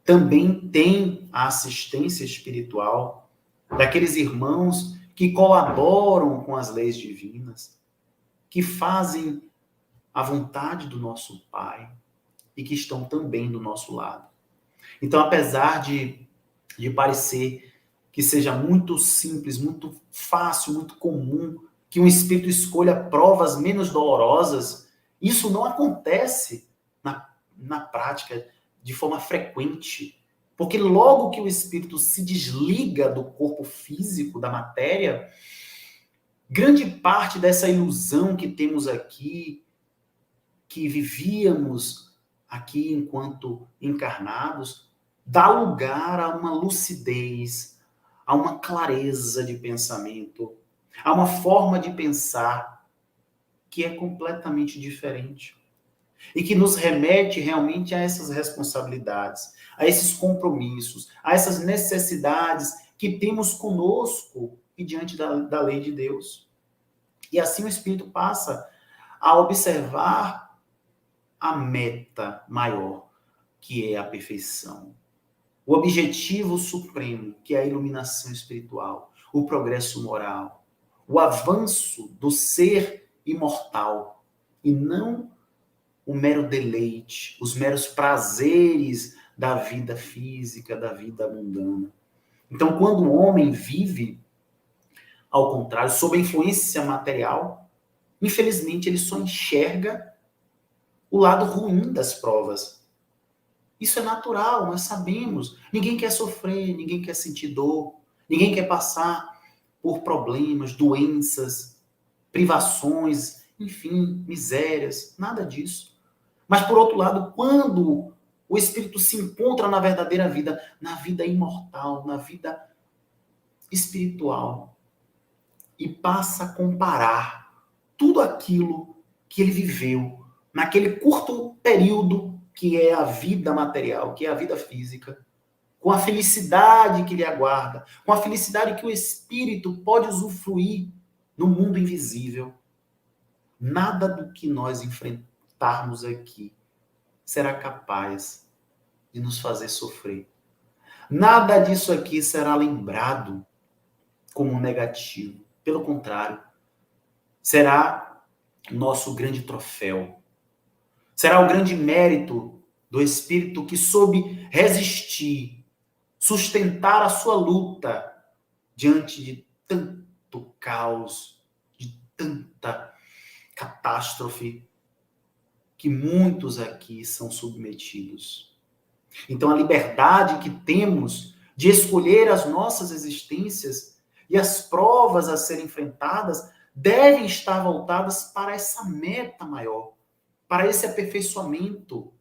também tem a assistência espiritual daqueles irmãos que colaboram com as leis divinas, que fazem a vontade do nosso Pai e que estão também do nosso lado. Então, apesar de parecer que seja muito simples, muito fácil, muito comum, que um espírito escolha provas menos dolorosas, isso não acontece na prática de forma frequente. Porque logo que o espírito se desliga do corpo físico, da matéria, grande parte dessa ilusão que temos aqui, que vivíamos aqui enquanto encarnados, dá lugar a uma lucidez, a uma clareza de pensamento, a uma forma de pensar que é completamente diferente e que nos remete realmente a essas responsabilidades, a esses compromissos, a essas necessidades que temos conosco e diante da lei de Deus. E assim o Espírito passa a observar a meta maior, que é a perfeição. O objetivo supremo, que é a iluminação espiritual, o progresso moral, o avanço do ser imortal, e não o mero deleite, os meros prazeres da vida física, da vida mundana. Então, quando o homem vive, ao contrário, sob a influência material, infelizmente ele só enxerga o lado ruim das provas. Isso é natural, nós sabemos. Ninguém quer sofrer, ninguém quer sentir dor, ninguém quer passar por problemas, doenças, privações, enfim, misérias, nada disso. Mas, por outro lado, quando o espírito se encontra na verdadeira vida, na vida imortal, na vida espiritual, e passa a comparar tudo aquilo que ele viveu naquele curto período que é a vida material, que é a vida física, com a felicidade que lhe aguarda, com a felicidade que o espírito pode usufruir no mundo invisível. Nada do que nós enfrentarmos aqui será capaz de nos fazer sofrer. Nada disso aqui será lembrado como negativo. Pelo contrário, será nosso grande troféu. Será o grande mérito do espírito que soube resistir, sustentar a sua luta diante de tanto caos, de tanta catástrofe que muitos aqui são submetidos. Então, a liberdade que temos de escolher as nossas existências e as provas a serem enfrentadas devem estar voltadas para essa meta maior, para esse aperfeiçoamento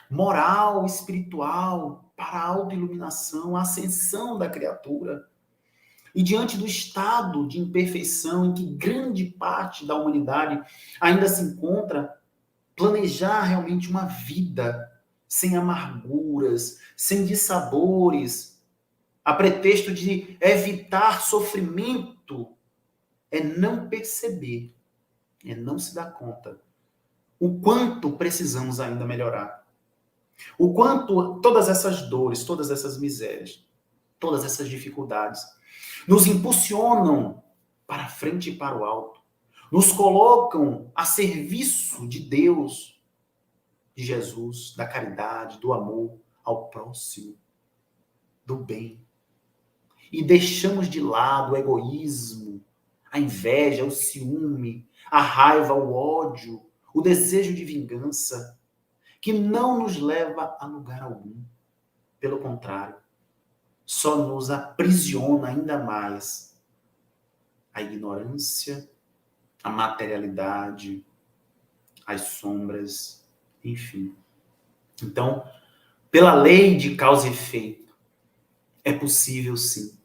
moral, espiritual, para a autoiluminação, a ascensão da criatura. E diante do estado de imperfeição em que grande parte da humanidade ainda se encontra, planejar realmente uma vida sem amarguras, sem dissabores, a pretexto de evitar sofrimento, é não perceber, é não se dar conta o quanto precisamos ainda melhorar. O quanto todas essas dores, todas essas misérias, todas essas dificuldades nos impulsionam para frente e para o alto, nos colocam a serviço de Deus, de Jesus, da caridade, do amor ao próximo, do bem. E deixamos de lado o egoísmo, a inveja, o ciúme, a raiva, o ódio, o desejo de vingança, que não nos leva a lugar algum. Pelo contrário, só nos aprisiona ainda mais a ignorância, a materialidade, as sombras, enfim. Então, pela lei de causa e efeito, é possível, sim,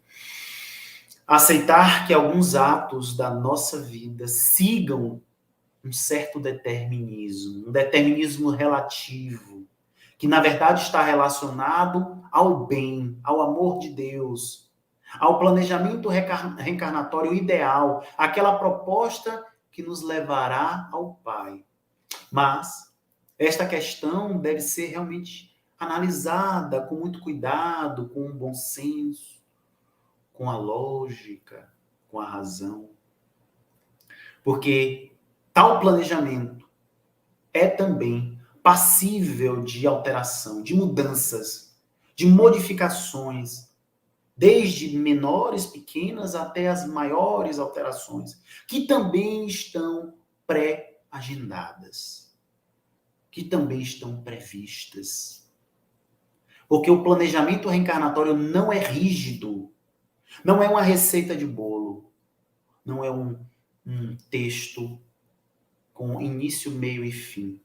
aceitar que alguns atos da nossa vida sigam um certo determinismo, um determinismo relativo, que na verdade está relacionado ao bem, ao amor de Deus, ao planejamento reencarnatório ideal, aquela proposta que nos levará ao Pai. Mas esta questão deve ser realmente analisada com muito cuidado, com um bom senso, com a lógica, com a razão. Porque tal planejamento é também passível de alteração, de mudanças, de modificações, desde menores, pequenas, até as maiores alterações, que também estão pré-agendadas, que também estão previstas. Porque o planejamento reencarnatório não é rígido, não é uma receita de bolo, não é um texto com início, meio e fim.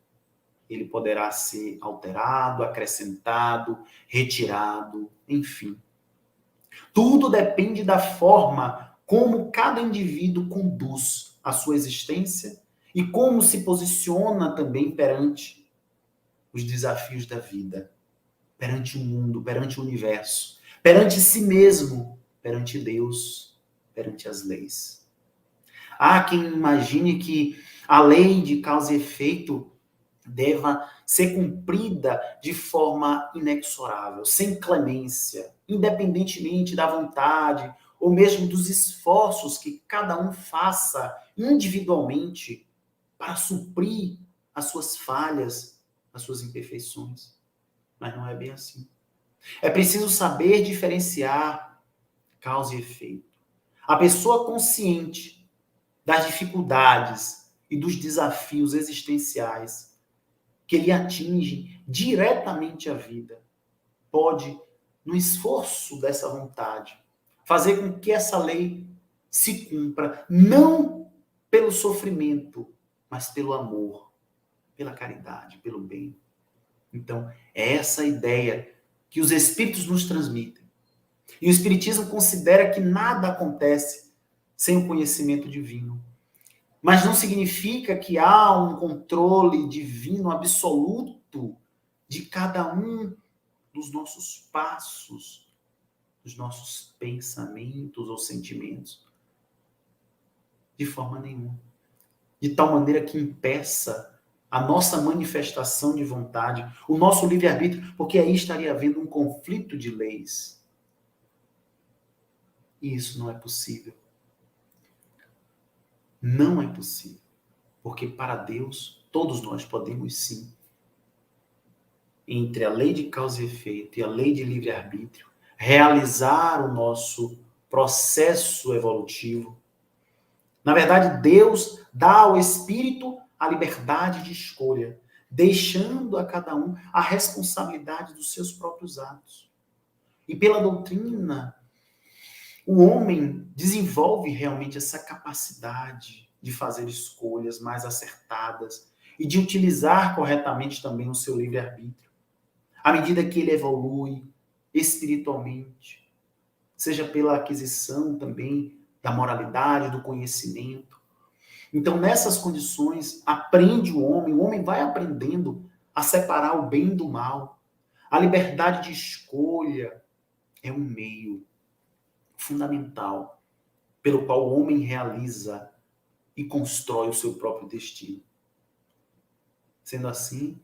Ele poderá ser alterado, acrescentado, retirado, enfim. Tudo depende da forma como cada indivíduo conduz a sua existência e como se posiciona também perante os desafios da vida, perante o mundo, perante o universo, perante si mesmo, perante Deus, perante as leis. Há quem imagine que a lei de causa e efeito deva ser cumprida de forma inexorável, sem clemência, independentemente da vontade ou mesmo dos esforços que cada um faça individualmente para suprir as suas falhas, as suas imperfeições. Mas não é bem assim. É preciso saber diferenciar causa e efeito. A pessoa consciente das dificuldades e dos desafios existenciais que lhe atingem diretamente a vida, pode, no esforço dessa vontade, fazer com que essa lei se cumpra, não pelo sofrimento, mas pelo amor, pela caridade, pelo bem. Então, é essa ideia que os Espíritos nos transmitem. E o Espiritismo considera que nada acontece sem o conhecimento divino. Mas não significa que há um controle divino absoluto de cada um dos nossos passos, dos nossos pensamentos ou sentimentos. De forma nenhuma. De tal maneira que impeça a nossa manifestação de vontade, o nosso livre-arbítrio, porque aí estaria havendo um conflito de leis. E isso não é possível. Não é possível. Porque para Deus, todos nós podemos sim, entre a lei de causa e efeito e a lei de livre-arbítrio, realizar o nosso processo evolutivo. Na verdade, Deus dá ao Espírito a liberdade de escolha, deixando a cada um a responsabilidade dos seus próprios atos. E pela doutrina, o homem desenvolve realmente essa capacidade de fazer escolhas mais acertadas e de utilizar corretamente também o seu livre-arbítrio. À medida que ele evolui espiritualmente, seja pela aquisição também da moralidade, do conhecimento. Então, nessas condições, aprende o homem vai aprendendo a separar o bem do mal. A liberdade de escolha é um meio fundamental pelo qual o homem realiza e constrói o seu próprio destino. Sendo assim,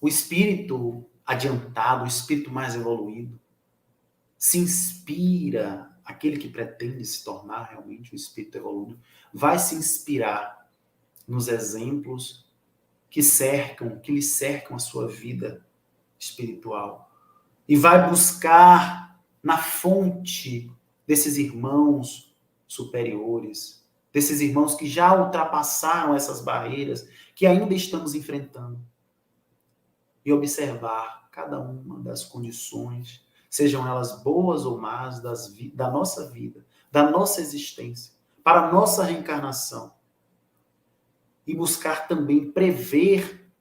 o espírito adiantado, o espírito mais evoluído, se inspira, aquele que pretende se tornar realmente um espírito evoluído, vai se inspirar nos exemplos que lhe cercam a sua vida espiritual. E vai buscar na fonte desses irmãos superiores, desses irmãos que já ultrapassaram essas barreiras que ainda estamos enfrentando. E observar cada uma das condições, sejam elas boas ou más, da nossa vida, da nossa existência, para a nossa reencarnação. E buscar também prever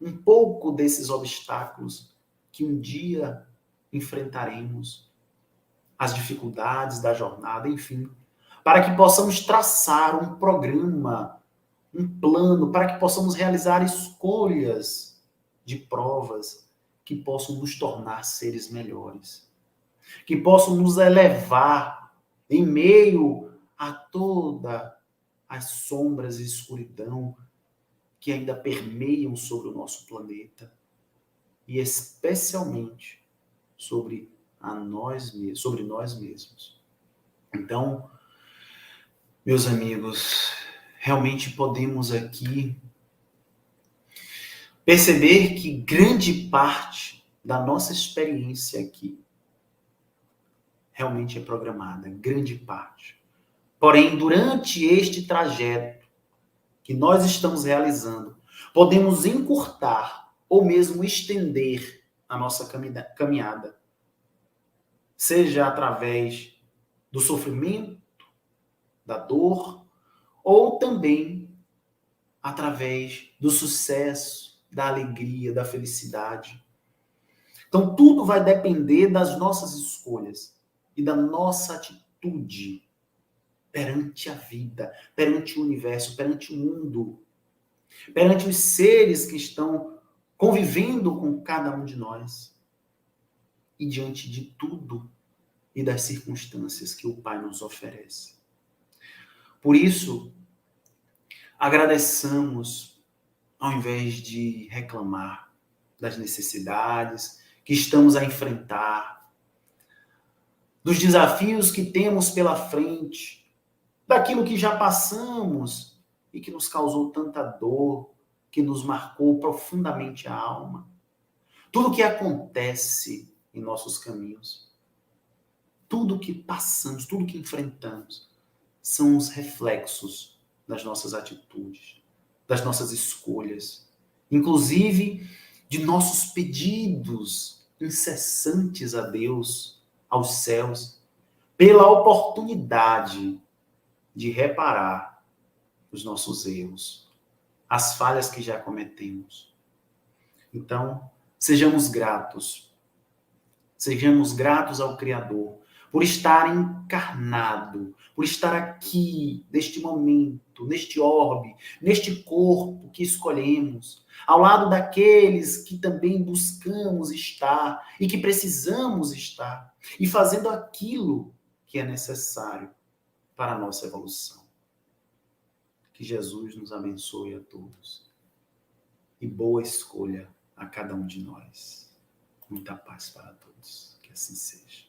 um pouco desses obstáculos que um dia enfrentaremos, as dificuldades da jornada, enfim, para que possamos traçar um programa, um plano, para que possamos realizar escolhas de provas que possam nos tornar seres melhores, que possam nos elevar em meio a toda as sombras e escuridão que ainda permeiam sobre o nosso planeta e especialmente sobre nós mesmos. Então, meus amigos, realmente podemos aqui perceber que grande parte da nossa experiência aqui realmente é programada, grande parte. Porém, durante este trajeto que nós estamos realizando, podemos encurtar ou mesmo estender a nossa caminhada, seja através do sofrimento, da dor, ou também através do sucesso, da alegria, da felicidade. Então, tudo vai depender das nossas escolhas e da nossa atitude perante a vida, perante o universo, perante o mundo, perante os seres que estão convivendo com cada um de nós e diante de tudo e das circunstâncias que o Pai nos oferece. Por isso, agradeçamos, ao invés de reclamar das necessidades que estamos a enfrentar, dos desafios que temos pela frente, daquilo que já passamos e que nos causou tanta dor, que nos marcou profundamente a alma. Tudo que acontece em nossos caminhos, tudo que passamos, tudo que enfrentamos, são os reflexos das nossas atitudes, das nossas escolhas, inclusive de nossos pedidos incessantes a Deus, aos céus, pela oportunidade de reparar os nossos erros. as falhas que já cometemos. Então, sejamos gratos. Sejamos gratos ao Criador por estar encarnado, por estar aqui, neste momento, neste orbe, neste corpo que escolhemos, ao lado daqueles que também buscamos estar e que precisamos estar, e fazendo aquilo que é necessário para a nossa evolução. Que Jesus nos abençoe a todos. E boa escolha a cada um de nós. Muita paz para todos. Que assim seja.